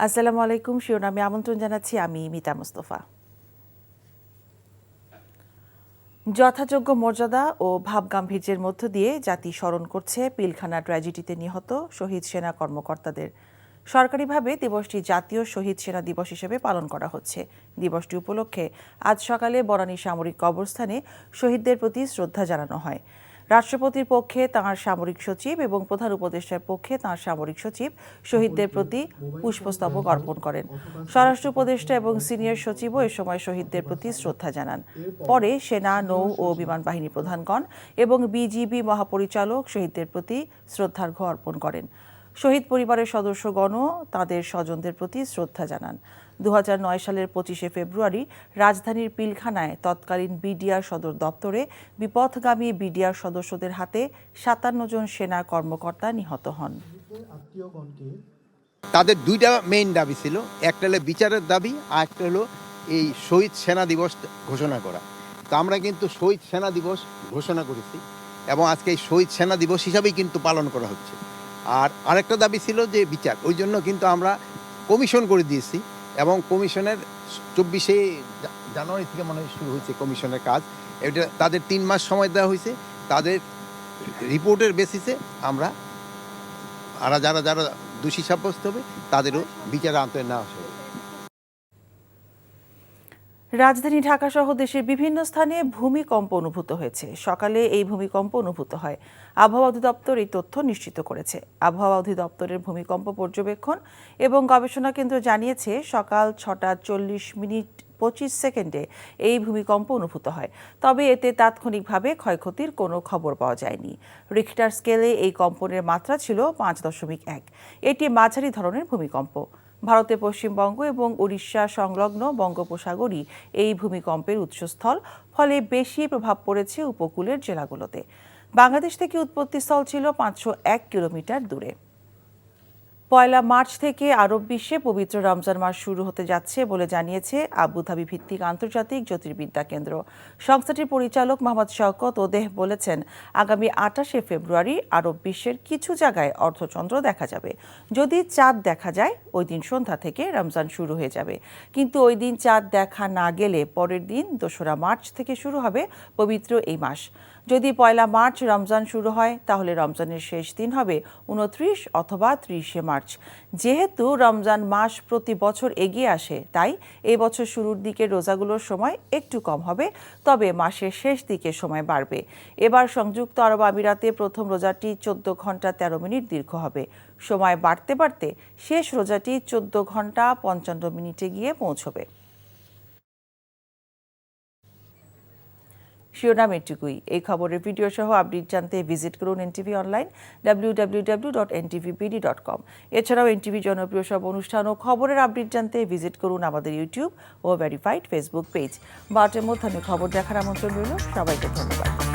আসসালামু আলাইকুম। শিরোনামে আমন্ত্রণ জানাচ্ছি আমি মিতা মুস্তফা। যথাযোগ্য মর্যাদা ও ভাবগাম্ভীর্যের মধ্য দিয়ে জাতি স্মরণ করছে পিলখানা ট্র্যাজেডিতে নিহত শহীদ সেনা কর্মকর্তাদের। সরকারিভাবে দিবসটি জাতীয় শহীদ সেনা দিবস হিসেবে পালন করা হচ্ছে। দিবসটি উপলক্ষে আজ সকালে বনানী সামরিক কবরস্থানে শহীদদের প্রতি শ্রদ্ধা জানানো হয়। রাষ্ট্রপতির পক্ষে তাঁর সামরিক সচিব এবং প্রধান উপদেষ্টার পক্ষে তাঁর সামরিক সচিব শহীদদের প্রতি পুষ্পস্তবক অর্পণ করেন। স্বরাষ্ট্র উপদেষ্টা এবং সিনিয়র সচিবও এ সময় শহীদদের প্রতি শ্রদ্ধা জানান। পরে সেনা, নৌ ও বিমান বাহিনী প্রধানগণ এবং বিজিবি মহাপরিচালক শহীদদের প্রতি শ্রদ্ধার্ঘ্য অর্পণ করেন। শহীদ পরিবারের সদস্যগণও তাঁদের স্বজনদের প্রতি শ্রদ্ধা জানান। 2009 সালের 25শে ফেব্রুয়ারি রাজধানীর পিলখানায় তৎকালীন বিডিআর সদর দপ্তরে বিপথগামী বিডিআর সদস্যদের হাতে 57 জন সেনা কর্মকর্তা নিহত হন। তাদের দুইটা মেইন দাবি ছিল, একটা হলো বিচারের দাবি, আর একটা হলো এই শহীদ সেনা দিবস ঘোষণা করা। তো আমরা কিন্তু শহীদ সেনা দিবস ঘোষণা করেছি এবং আজকে এই শহীদ সেনা দিবস হিসাবেই কিন্তু পালন করা হচ্ছে। আর আরেকটা দাবি ছিল যে বিচার, ওই জন্য কিন্তু আমরা কমিশন করে দিয়েছি এবং কমিশনের 24শে জানুয়ারি থেকে মনে হয় শুরু হয়েছে কমিশনের কাজ। এটা তাদের 3 মাস সময় দেওয়া হয়েছে। তাদের রিপোর্টের বেসিসে আমরা যারা যারা দোষী সাব্যস্ত হবে তাদেরও বিচারে আনতে নেওয়া হবে। রাজধানী ঢাকা সহ দেশের বিভিন্ন স্থানে ভূমিকম্প অনুভূত হয়েছে। সকালে এই ভূমিকম্প অনুভূত হয়। আবহাওয়া অধিদপ্তর এই তথ্য নিশ্চিত করেছে। আবহাওয়া অধিদপ্তরের ভূমিকম্প পর্যবেক্ষণ এবং গবেষণা কেন্দ্র জানিয়েছে সকাল 6:40:25 এই ভূমিকম্প অনুভূত হয়। তবে এতে তাৎক্ষণিকভাবে ক্ষয়ক্ষতির কোনো খবর পাওয়া যায়নি। রিখটার স্কেলে এই কম্পনের মাত্রা ছিল 5.1। এটি মাঝারি ধরনের ভূমিকম্প। ভারতের পশ্চিমবঙ্গ এবং উড়িষ্যা সংলগ্ন বঙ্গোপসাগরই এই ভূমিকম্পের উৎসস্থল, ফলে বেশি প্রভাব পড়েছে উপকূলের জেলাগুলোতে। বাংলাদেশ থেকে উৎপত্তিস্থল ছিল 501 কিলোমিটার দূরে। 1 মার্চ থেকে আরব বিশ্বে পবিত্র রমজান মাস শুরু হতে যাচ্ছে বলে জানিয়েছে আবুধাবি ভিত্তিক আন্তর্জাতিক জ্যোতির্বিদ্যা কেন্দ্র। সংস্থাটির পরিচালক মোহাম্মদ শওকত ওদেহ বলেছেন, আগামী 28শে ফেব্রুয়ারি আরব বিশ্বের কিছু জায়গায় অর্ধচন্দ্র দেখা যাবে। যদি চাঁদ দেখা যায়, ওই দিন সন্ধ্যা থেকে রমজান শুরু হয়ে যাবে। কিন্তু ওই দিন চাঁদ দেখা না গেলে পরের দিন 2রা মার্চ থেকে শুরু হবে পবিত্র এই মাস। যদি 1 মার্চ রমজান শুরু হয়, তাহলে রমজানের শেষ দিন হবে 29 অথবা 30শে মার্চ। যেহেতু রমজান মাস প্রতি বছর এগিয়ে আসে, তাই এই বছর শুরুর দিকে রোজাগুলোর সময় একটু কম হবে, তবে মাসের শেষ দিকে সময় বাড়বে। এবার সংযুক্ত আরব আমিরাতে প্রথম রোজাটি 14 ঘন্টা 13 মিনিট দীর্ঘ হবে। সময় বাড়তে বাড়তে শেষ রোজাটি 14 ঘন্টা 55 মিনিটে গিয়ে পৌঁছবে। শিরোনাম এটুকুই। এই খবরের ভিডিও সহ আপডেট জানতে ভিজিট করুন এনটিভি অনলাইন www.ntvbd.com। এছাড়াও এনটিভি জনপ্রিয় সব অনুষ্ঠান ও খবরের আপডেট জানতে ভিজিট করুন আমাদের ইউটিউব ও ভেরিফাইড ফেসবুক পেজ। 12টার মধ্যে খবর দেখার আমন্ত্রণ রইল। সবাইকে ধন্যবাদ।